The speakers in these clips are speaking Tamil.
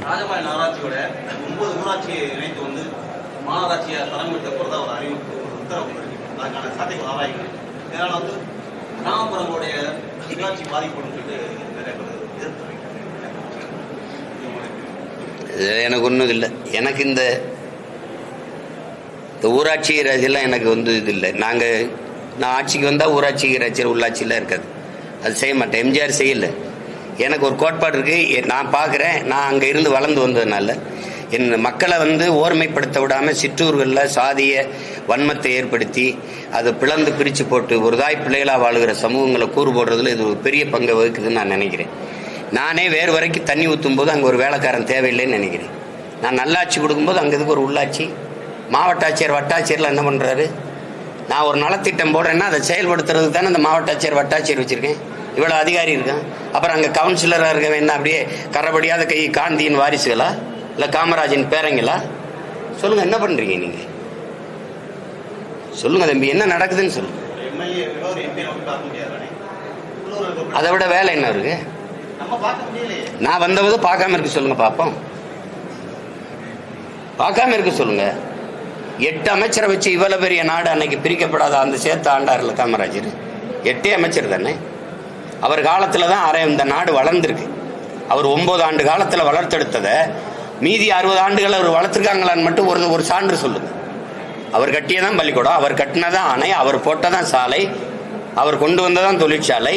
ராஜபாளைய நகராட்சியோட 9 ஊராட்சியை இணைத்து வந்து மாநகராட்சியை தலைமையிட்ட போகிறதா ஒரு அறிவிப்பு ஒரு உத்தரவு இருக்கு. அதுக்கான சாத்தியங்கள் ஆராய்ங்க. இதனால வந்து கிராமப்புறங்களுடைய உள்ளாட்சி பாதிப்புன்னு சொல்லிட்டு நிறைய பேர் எதிர்த்து எனக்கு ஒன்றும் இல்லை. எனக்கு இந்த ஊராட்சி ராஜ்யெல்லாம் எனக்கு வந்து இது இல்லை. நான் ஆட்சிக்கு வந்தால் ஊராட்சி ராஜ்யம் உள்ளாட்சியெல்லாம் இருக்காது. அது செய்ய மாட்டேன். எம்ஜிஆர் செய்யலை. எனக்கு ஒரு கோட்பாடு இருக்குது. நான் பார்க்குறேன். நான் அங்கே இருந்து வளர்ந்து வந்ததுனால என் மக்களை வந்து ஓர்மைப்படுத்த விடாமல் சிற்றூர்களில் சாதிய வன்மத்தை ஏற்படுத்தி அதை பிளந்து பிரித்து போட்டு ஒரு தாய் பிள்ளைகளாக வாழுகிற சமூகங்களை கூறு போடுறதுல இது ஒரு பெரிய பங்கை வகுக்குதுன்னு நான் நினைக்கிறேன். நானே வேறு வரைக்கும் தண்ணி ஊற்றும் போது அங்கே ஒரு வேலைக்காரன் தேவையில்லைன்னு நினைக்கிறேன். நான் நல்லாட்சி கொடுக்கும்போது அங்கே இதுக்கு ஒரு உள்ளாட்சி மாவட்ட ஆட்சியர் வட்டாட்சியர்லாம் என்ன பண்ணுறாரு? நான் ஒரு நலத்திட்டம் போடுறேன்னா அதை செயல்படுத்துறதுக்கு தானே அந்த மாவட்ட ஆட்சியர் வட்டாட்சியர் வச்சுருக்கேன். இவ்வளோ அதிகாரி இருக்கான். அப்புறம் அங்கே கவுன்சிலராக இருக்கவன் என்ன அப்படியே கரபடியாத கை காந்தியின் வாரிசுகளா இல்லை காமராஜின் பேரங்களா? சொல்லுங்கள், என்ன பண்ணுறீங்க நீங்கள்? சொல்லுங்கள் தம்பி, என்ன நடக்குதுன்னு சொல்லுங்கள். அதை விட வேலை என்ன இருக்கு? நான் வந்தபோது பார்க்காம இருக்க சொல்லுங்க பார்ப்போம். பார்க்காம இருக்க சொல்லுங்க. 8 அமைச்சரை வச்சு இவ்வளவு பெரிய நாடு அன்னைக்கு பிரிக்கப்படாத அந்த சேர்த்து ஆண்டார்ல காமராஜர். 8 அமைச்சர் தானே. அவர் காலத்துல தான் இந்த நாடு வளர்ந்துருக்கு. அவர் 9 ஆண்டு காலத்துல வளர்த்தெடுத்ததை மீதி 60 ஆண்டுகள் அவர் வளர்த்துருக்காங்களான்னு மட்டும் ஒரு சான்று சொல்லுங்க. அவர் கட்டியதான் பள்ளிக்கூடம், அவர் கட்டினதான் அணை, அவர் போட்டதான் சாலை, அவர் கொண்டு வந்ததான் தொழிற்சாலை.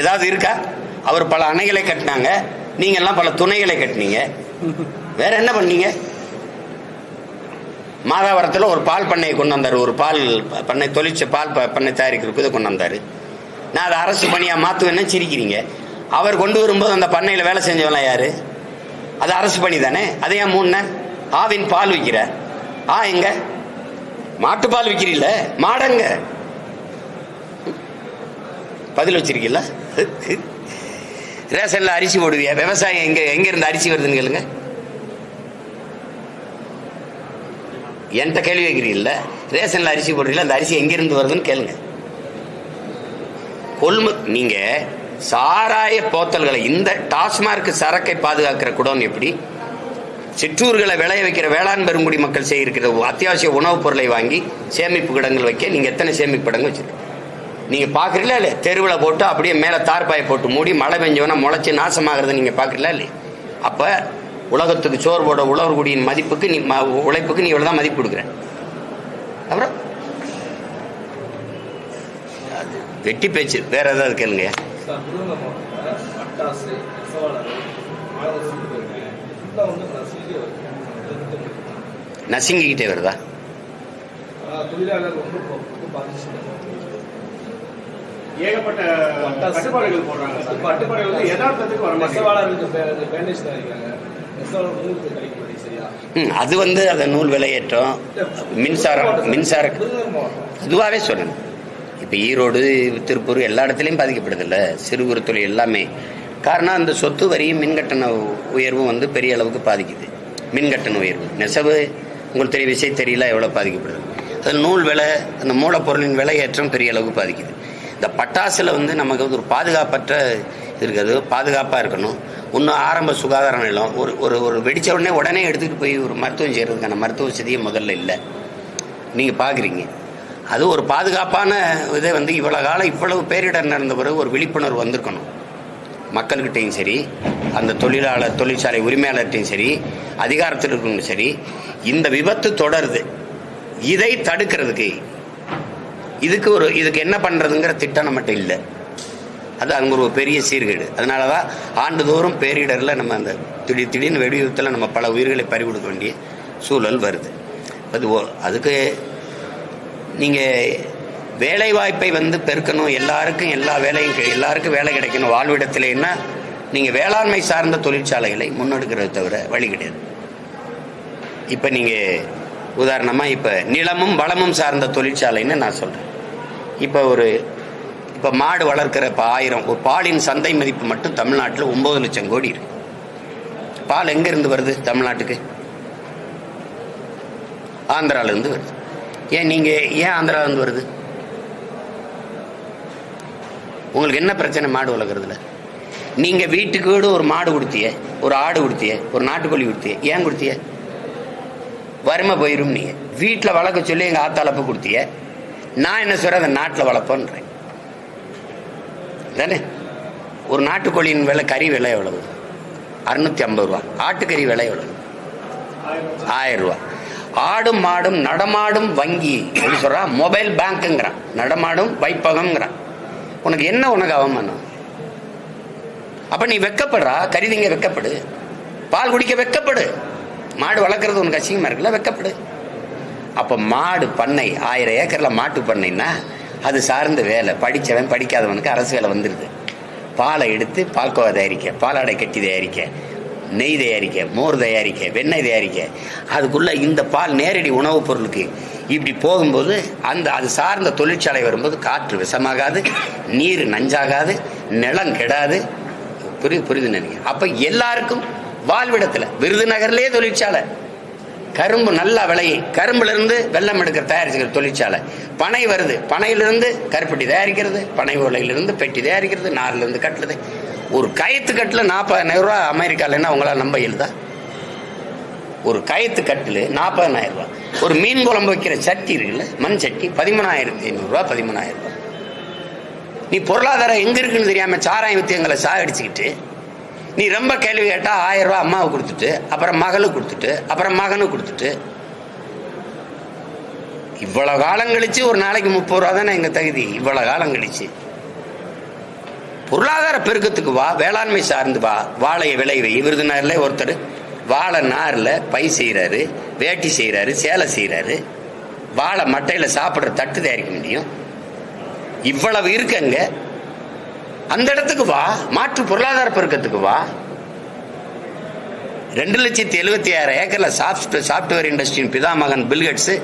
ஏதாவது இருக்கா? அவர் பல அணைகளை கட்டினாங்க, நீங்க எல்லாம் பல துணைகளை கட்டினீங்க. வேற என்ன பண்ணீங்க? மாதாவரத்தில் ஒரு பால் பண்ணையை கொண்டு வந்தார். ஒரு பால் பண்ணை பால் பண்ணை தயாரிக்கிறதுக்கு இதை கொண்டு வந்தார். நான் அதை அரசு பணியாக மாற்றுவேன்னு சிரிக்கிறீங்க. அவர் கொண்டு வரும்போது அந்த பண்ணையில் வேலை செஞ்சவெல்லாம் யாரு? அது அரசு பணி தானே. அதை ஏன் மூணு ஆவின் பால் விற்கிற? எங்க மாட்டுப்பால் விற்கிறீல்ல, மாடங்க பதில் வச்சிருக்கீல்ல? ரேஷன்ல அரிசி போடுவியா? விவசாயம் எங்க இருந்து அரிசி வருதுன்னு கேளுங்க. என்கிட்ட கேள்வி வைக்கிறீல்ல, ரேஷன்ல அரிசி போடுறீங்களா, அந்த அரிசி எங்கிருந்து வருதுன்னு கேளுங்க. நீங்க சாராய போத்தல்களை, இந்த டாஸ்மார்க் சரக்கை பாதுகாக்கிற குடோன் எப்படி, சிற்றூர்களை விளைய வைக்கிற வேளாண் பெருங்குடி மக்கள் செய்கிற அத்தியாவசிய உணவுப் பொருளை வாங்கி சேமிப்பு கிடங்கள் வைக்க நீங்க எத்தனை சேமிப்பு கிடங்கு வச்சிருக்க? நீங்க பாக்குறீங்களா இல்லையா? தெருவில் போட்டு அப்படியே மேல தார்பாயை போட்டு மூடி மழை பெஞ்சவனா முளைச்சு நாசமாகிறது நீங்க பாக்குறீங்களா இல்லையா? அப்ப உலகத்துக்கு சோறு போட உழவர்குடியின் மதிப்புக்கு நீ உழைப்புக்கு நீ இவ்வளவுதான் மதிப்பு கொடுக்குற. அப்புறம் வெட்டி பேச்சு. வேற ஏதாவது கேளுங்க. நசிங்கிக்கிட்டே வருதா? ஏகப்பட்ட கட்டுப்பாடுகள் போடுறாங்க. கட்டுப்பாடுகள் வந்து யதார்த்தத்துக்கு வர அது வந்து அந்த நூல் விலையேற்றம், மின்சாரம் இதுவாகவே சொல்லணும். இப்போ ஈரோடு, திருப்பூர் எல்லா இடத்துலையும் பாதிக்கப்படுதில்ல சிறு குறு தொழில் எல்லாமே. காரணம் அந்த சொத்து வரியும் மின்கட்டண உயர்வும் வந்து பெரிய அளவுக்கு பாதிக்குது. மின்கட்டண உயர்வு நெசவு உங்களுக்கு தெரிய விஷயம் தெரியல எவ்வளோ பாதிக்கப்படுது. அதில் நூல் விலை, அந்த மூலப்பொருளின் விலையேற்றம் பெரிய அளவுக்கு பாதிக்குது. இந்த பட்டாசில் வந்து நமக்கு வந்து ஒரு பாதுகாப்பற்ற இருக்குது. பாதுகாப்பாக இருக்கணும். இன்னும் ஆரம்ப சுகாதார நிலம் ஒரு வெடித்த உடனே எடுத்துகிட்டு போய் ஒரு மருத்துவம் செய்கிறதுக்கான மருத்துவ வசதியே முதல்ல இல்லை. நீங்கள் பார்க்குறீங்க. அது ஒரு பாதுகாப்பான இதை வந்து இவ்வளோ காலம் இவ்வளவு பேரிடர் நடந்த பிறகு ஒரு விழிப்புணர்வு வந்திருக்கணும். மக்கள்கிட்டையும் சரி, அந்த தொழிற்சாலை உரிமையாளர்கிட்டையும் சரி, அதிகாரத்தில் இருக்கணும் சரி. இந்த விபத்து தொடருது, இதை தடுக்கிறதுக்கு இதுக்கு என்ன பண்ணுறதுங்கிற திட்டம் நம்மகிட்ட இல்லை. அது அங்கே ஒரு பெரிய சீர்கேடு. அதனால தான் ஆண்டுதோறும் பேரிடரில் நம்ம அந்த திடீர்னு வெடிவிபத்தில் நம்ம பல உயிர்களை பறிகொடுக்க வேண்டிய சூழல் வருது. அதுக்கு நீங்கள் வேலை வாய்ப்பை வந்து பெருக்கணும். எல்லாருக்கும் எல்லா வேலையும், எல்லாருக்கும் வேலை கிடைக்கணும் வாழ்விடத்திலேன்னா நீங்கள் வேளாண்மை சார்ந்த தொழிற்சாலைகளை முன்னெடுக்கிறத தவிர வழி கிடையாது. இப்போ நீங்கள் உதாரணமாக இப்போ நிலமும் வளமும் சார்ந்த தொழிற்சாலைன்னு நான் சொல்கிறேன். இப்போ மாடு வளர்க்கிற இப்போ 1000 ஒரு பாலின் சந்தை மதிப்பு மட்டும் தமிழ்நாட்டில் 9 லட்சம் கோடி இருக்கு. பால் எங்கேருந்து வருது தமிழ்நாட்டுக்கு? ஆந்திராவிலேருந்து வருது. ஏன் ஆந்திராவிலேருந்து வருது? உங்களுக்கு என்ன பிரச்சனை மாடு வளர்க்குறதுல? நீங்க வீட்டுக்கு வீடு ஒரு மாடு கொடுத்திய, ஒரு ஆடு கொடுத்திய, ஒரு நாட்டுக்கோழி கொடுத்திய. ஏன் கொடுத்திய? வறுமை போயிரும். நீங்க வீட்டில் வளர்க்க சொல்லி எங்க ஆத்தாளப்ப கொடுத்திய. நான் என்ன சொல்றேன், அந்த நாட்டில் வளர்ப்பேன்றேன் தானே. ஒரு நாட்டுக்கோழியின் விலை, கறி விலை எவ்வளவு? 650 ரூபா. ஆட்டுக்கறி விலை எவ்வளவு? 1000 ரூபா. ஆடும் மாடும் நடமாடும் வங்கி சொல்றான், மொபைல் பேங்க்ங்கிறான், நடமாடும் வைப்பகம்ங்கிறான். உனக்கு என்ன உனக்கு அவமானம்? அப்ப நீ வெக்கப்படுறா, கறிதிங்க வெக்கப்படு, பால் குடிக்க வெக்கப்படு. மாடு வளர்க்கறது உனக்கு அசிங்கமா இருக்குல்ல, வெக்கப்படு. அப்ப மாடு பண்ணை 1000 ஏக்கர்ல மாட்டு பண்ணைன்னா அது சார்ந்த வேலை. படிச்சவன் படிக்காதவனுக்கு அரசு வேலை வந்துருது. பாலை எடுத்து பால்கோவா தயாரிக்க, பாலாடை கட்டி தயாரிக்க, நெய் தயாரிக்க, மோர் தயாரிக்க, வெண்ணெய் தயாரிக்க, அதுக்குள்ள இந்த பால் நேரடி உணவுப் பொருளுக்கு இப்படி போகும்போது அது சார்ந்த தொழிற்சாலை வரும்போது காற்று விஷமாகாது, நீர் நஞ்சாகாது, நிலம் கெடாது. புரியுது நினைக்கிறேன். அப்ப எல்லாருக்கும் வாழ்விடத்துல விருதுநகர்லயே தொழிற்சாலை, கரும்பு நல்லா விளையும், கரும்புல இருந்து வெள்ளம் எடுக்கிற தயாரிக்கிற தொழிற்சாலை. பனை வருது, பனையிலிருந்து கருப்பட்டி தயாரிக்கிறது, பனை ஓலையிலிருந்து பெட்டி தயாரிக்கிறது, நார்ல இருந்து கட்டுறது. ஒரு கயத்து கட்டுல 40,000 ரூபாய் அமெரிக்காலன்னா உங்களால் நம்ப இயலுதா? ஒரு கயத்து கட்டுல 40,000 ரூபாய். ஒரு மீன் குழம்பு வைக்கிற சட்டி இருக்குல்ல, மண் சட்டி, 13,500 ரூபாய், 13,000 ரூபாய். நீ பொருளாதாரம் எங்க இருக்குன்னு தெரியாம சாராயம் வித்து எங்களை சாகடிச்சுக்கிட்டு, நீ ரொம்ப கேள்வி கேட்டா 1000 ரூபாய் அம்மாவுக்கு கொடுத்துட்டு, அப்புறம் மகளுக்கு கொடுத்துட்டு, அப்புறம் மகனுக்கு கொடுத்துட்டு, இவ்வளவு காலம் கழிச்சு ஒரு நாளைக்கு 30 ரூபா தானே எங்க தகுதி. இவ்வளவு காலம் கழிச்சு பொருளாதார பெருக்கத்துக்கு வா, வேளாண்மை சார்ந்து வா, வாழையை விளைவை. விருதுநகர்ல ஒருத்தர் வாழை நார்ல பை செய்யறாரு, வேட்டி செய்யறாரு, சேலை செய்யறாரு, வாழை மட்டையில சாப்பிடுற தட்டு தயாரிக்க முடியும். இவ்வளவு இருக்குங்க. அந்த இடத்துக்கு வா, மாற்று பொருளாதார பெருக்கத்துக்கு வா. 2,76,000 ஏக்கர்ல சாப்ட்வேர் இண்டஸ்ட்ரியின் பிதாமகன் பில்கேட்ஸ்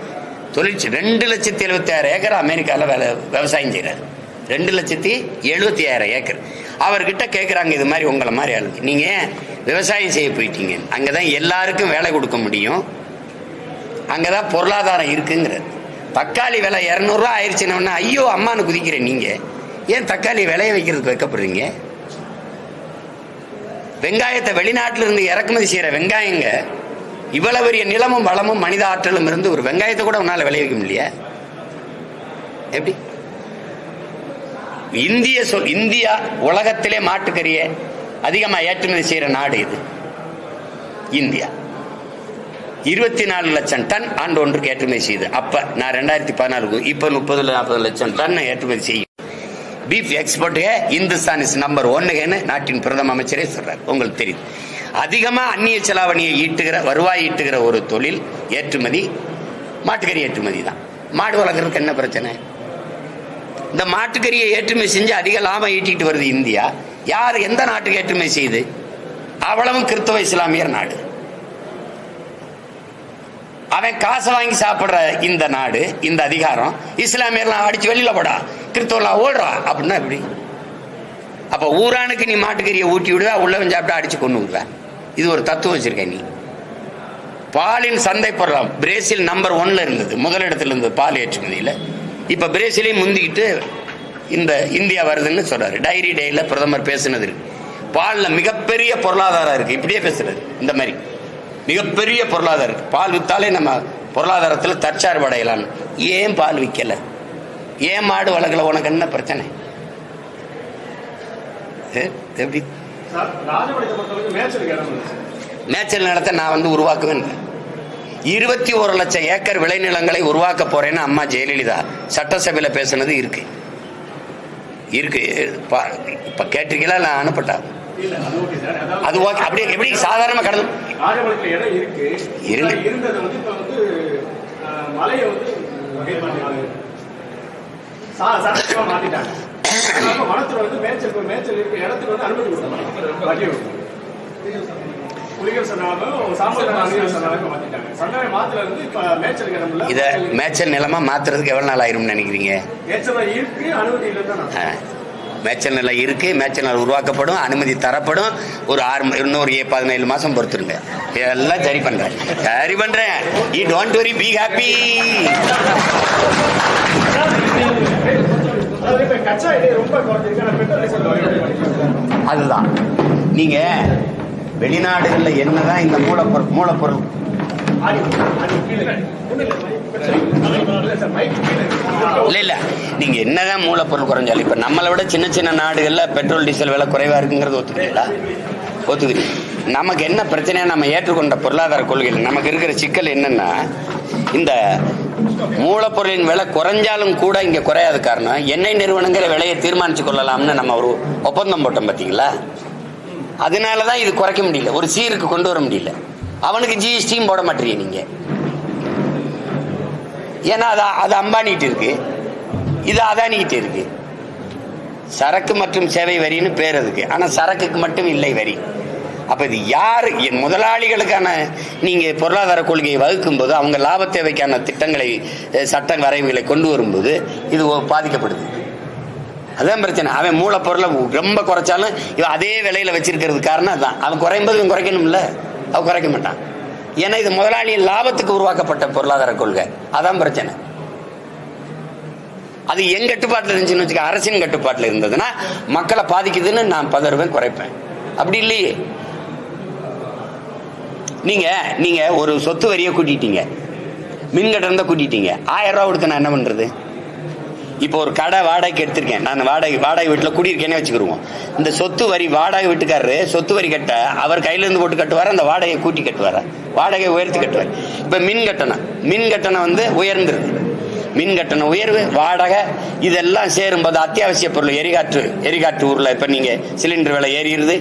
2,76,000 ஏக்கர் அமெரிக்காவில் விவசாயம் செய்யறாரு. 2,76,000 ஏக்கர். அவர்கிட்ட கேட்குறாங்க, இது மாதிரி உங்களை மாதிரி ஆளுங்க, நீங்க விவசாயம் செய்ய போயிட்டீங்க, அங்கதான் எல்லாருக்கும் வேலை கொடுக்க முடியும், அங்கதான் பொருளாதாரம் இருக்குங்கிறது. தக்காளி விலை 200 ரூபா ஆயிடுச்சுன்னா ஐயோ அம்மானு குதிக்கிறேன். நீங்க ஏன் தக்காளி விளைய வைக்கிறதுக்கு வைக்கப்படுறீங்க? வெங்காயத்தை வெளிநாட்டில இருந்து இறக்குமதி செய்யற வெங்காயங்க, இவ்வளவு பெரிய நிலமும் வளமும் மனித ஆற்றலும் இருந்து ஒரு வெங்காயத்தை கூட உன்னால விளைவிக்க முடியல. எப்படி? இந்தியா உலகத்திலே மாட்டுக்கறியை அதிகமா ஏற்றுமதி செய்யற நாடு இது. இந்தியா 24 லட்சம் டன் ஆண்டு ஒன்றுக்கு ஏற்றுமதி செய்யுது. அப்ப நான் 2014 இப்ப 30-40 லட்சம் டன் ஏற்றுமதி செய்யும். Beef export Hindustan is number 1 நாட்டின் பிரதம அமைச்சரே சொல்றாரு. உங்களுக்கு தெரியும். அதிகமா அந்நிய செலாவணியை வருவாய் ஈட்டுகிற ஒரு தொழில் ஏற்றுமதி, மாட்டுக்கறி ஏற்றுமதி தான். மாடு வளர்க்கறதுக்கு என்ன பிரச்சனை? இந்த மாட்டுக்கறியை ஏற்றுமதி செஞ்சு அதிக லாபம் ஈட்டிட்டு வருது இந்தியா. யார் எந்த நாட்டுக்கு ஏற்றுமதி செய்யுது? அவ்வளவும் கிறிஸ்தவ இஸ்லாமியர் நாடு. அவன் காசை வாங்கி சாப்பிடுற இந்த நாடு, இந்த அதிகாரம் இஸ்லாமியர்லாம் அடிச்சு வெளியில போடா, கிறிஸ்தவெல்லாம் ஓடுறா அப்படின்னா எப்படி? அப்ப ஊரானுக்கு நீ மாட்டுக்கறியை ஊட்டி விடுவா, உள்ளவன் சாப்பிட்டா அடிச்சு கொண்டு விடுவ. இது ஒரு தத்துவம் வச்சிருக்க நீ. பாலின் சந்தை பொருளாம் பிரேசில் நம்பர் 1 இருந்தது, முதலிடத்தில் இருந்தது பால் ஏற்றுமதியில. இப்ப பிரேசிலையும் முந்திக்கிட்டு இந்த இந்தியா வருதுன்னு சொல்றாரு. டைரி டேல பிரதமர் பேசுனது இருக்கு. பால்ல மிகப்பெரிய பொருளாதாரம் இருக்கு. இப்படியே பேசுறாரு. இந்த மாதிரி மிகப்பெரிய பொருளாதாரம் இருக்கு. பால் வித்தாலே நம்ம பொருளாதாரத்தில் தற்சார்பு அடையலாம். ஏன் பால் விற்கல? ஏன் மாடு வளர்க்கல? உனக்கு என்ன பிரச்சனை? எப்படி மேய்ச்சல் நிலத்தை நான் உருவாக்குவேன். 21 லட்சம் ஏக்கர் விளைநிலங்களை உருவாக்க போறேன்னு அம்மா ஜெயலலிதா சட்டசபையில பேசுனது இருக்கு. இப்ப கேட்டிருக்கீங்களா? நான் அனுப்பட்டா அது ஓகே. அப்படி எப்படி சாதாரணமா கடல் இத மேய்ச்சல் நிலமா மாத்துறதுக்கு எவ்வளவு நாள் ஆயிரும் நினைக்கிறீங்க? மேய்ச்சல் நிலம் இருக்கு, மேய்ச்சல் நிலம் உருவாக்கப்படும், அனுமதி தரப்படும். ஒரு 17 மாசம் பொறுத்துருங்க, எல்லாம் சரி பண்றேன். You don't worry, be happy. கச்சா எண்ணெய் ரொம்ப குறைஞ்சிருக்கு, ஆனா பெட்ரோல் டீசல் குறைஞ்சிருக்கு. அதுதான் நீங்க வெளிநாடுகள்ல என்னதான் இந்த மூலப்பொருள் இல்ல நீங்க என்னதான் மூலப்பொருள் குறைஞ்சாலும் இப்ப நம்மளை விட சின்ன சின்ன நாடுகள்ல பெட்ரோல் டீசல் விலை குறைவா இருக்குங்கிறது ஒத்துக்கிறீங்களா? ஒத்துக்கிறீங்க. நமக்கு என்ன பிரச்சனையா நம்ம ஏற்றுக்கொண்ட பொருளாதார கொள்கையில் நமக்கு இருக்கிற சிக்கல் என்னன்னா, இந்த மூலப்பொருளின் விலை குறைஞ்சாலும் கூட இங்க குறையாத காரணம் எண்ணெய் நிறுவனங்கிற விலையை தீர்மானிச்சு கொள்ளலாம்னு நம்ம ஒரு ஒப்பந்தம் போட்டோம் பாத்தீங்களா? அதனாலதான் இது குறைக்க முடியல, ஒரு சீருக்கு கொண்டு வர முடியல. அவனுக்கு ஜிஎஸ்டியும் போட மாட்டீங்க நீங்க, ஏன்னா அது அம்பானிட்டு இருக்கு, இது அதானிக்கிட்டு இருக்கு. சரக்கு மற்றும் சேவை வரின்னு பேர் அதுக்கு, ஆனா சரக்குக்கு மட்டும் இல்லை வரி. அப்ப இது யாரு முதலாளிகளுக்கான நீங்க பொருளாதார கொள்கையை வகுக்கும் போது அவங்க லாப தேவைக்கான திட்டங்களை சட்ட வரைவுகளை கொண்டு வரும்போது இது பாதிக்கப்படுது. அதான் பிரச்சனை. அவன் மூலப்பொருளை ரொம்ப குறைச்சாலும் இவன் அதே விலையில வச்சிருக்கிறது காரணம் அதான். அவன் குறையும் போது இவன் குறைக்கணும்ல, அவன் குறைக்க மாட்டான். ஏன்னா இது முதலாளியின் லாபத்துக்கு உருவாக்கப்பட்ட பொருளாதார கொள்கை. அதான் பிரச்சனை. அது என் கட்டுப்பாட்டில் இருந்துச்சுன்னு வச்சுக்க, அரசின் கட்டுப்பாட்டில் இருந்ததுன்னா மக்களை பாதிக்குதுன்னு நான் பதறுவேன், குறைப்பேன். அப்படி இல்லையே. நீங்க ஒரு சொத்து வரியை கூட்டிட்டீங்க, மின் கட்டணத்தை கூட்டிட்டீங்க, 1000 ரூபா கொடுத்து நான் என்ன பண்றது? இப்போ ஒரு கடை வாடகைக்கு எடுத்திருக்கேன், நான் வாடகை வீட்டில் குடியிருக்கேனே வச்சுக்கிருவோம். இந்த சொத்து வரி வாடகை வீட்டுக்காரரு சொத்து வரி கட்ட அவர் கையில இருந்து போட்டு கட்டுவார், அந்த வாடகையை கூட்டி கட்டுவார், வாடகை உயர்த்தி கட்டுவார். இப்ப மின் கட்டணம் வந்து உயர்ந்துருது. மின் கட்டண உயர்வு, வாடகை இதெல்லாம் சேரும்போது அத்தியாவசிய பொருள் எரிகாற்று ஊர்ல இப்ப நீங்க சிலிண்டர் விலை ஏறிடுது,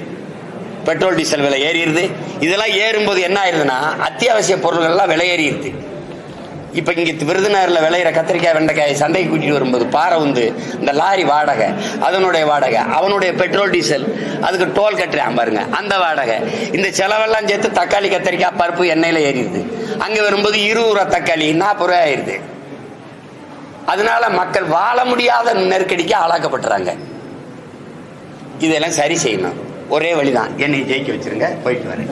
பெட்ரோல் டீசல் விலை ஏறிடுது. இதெல்லாம் ஏறும்போது என்ன ஆயிருதுன்னா அத்தியாவசிய பொருள்கள் எல்லாம் விலை ஏறிடுது. இப்ப இங்க விருதுநகர்ல விளையிற கத்திரிக்காய் வெண்டைக்காய் சந்தைக்கு கூட்டிட்டு வரும்போது பாறை வந்து இந்த லாரி வாடகை, அதனுடைய வாடகை, அவனுடைய பெட்ரோல் டீசல், அதுக்கு டோல் கட்டுறான் பாருங்க, அந்த வாடகை, இந்த செலவெல்லாம் சேர்த்து தக்காளி கத்திரிக்காய் பருப்பு எண்ணெயில ஏறிடுது. அங்க வரும்போது 20 ரூபா தக்காளி 40 ரூபாய் ஆயிருது. அதனால மக்கள் வாழ முடியாத நெருக்கடிக்கு ஆளாக்கப்படுறாங்க. இதெல்லாம் சரி செய்யணும். ஒரே வழிதான், என்னை ஜெயிக்க வச்சிருங்க, போயிட்டு வரேன்.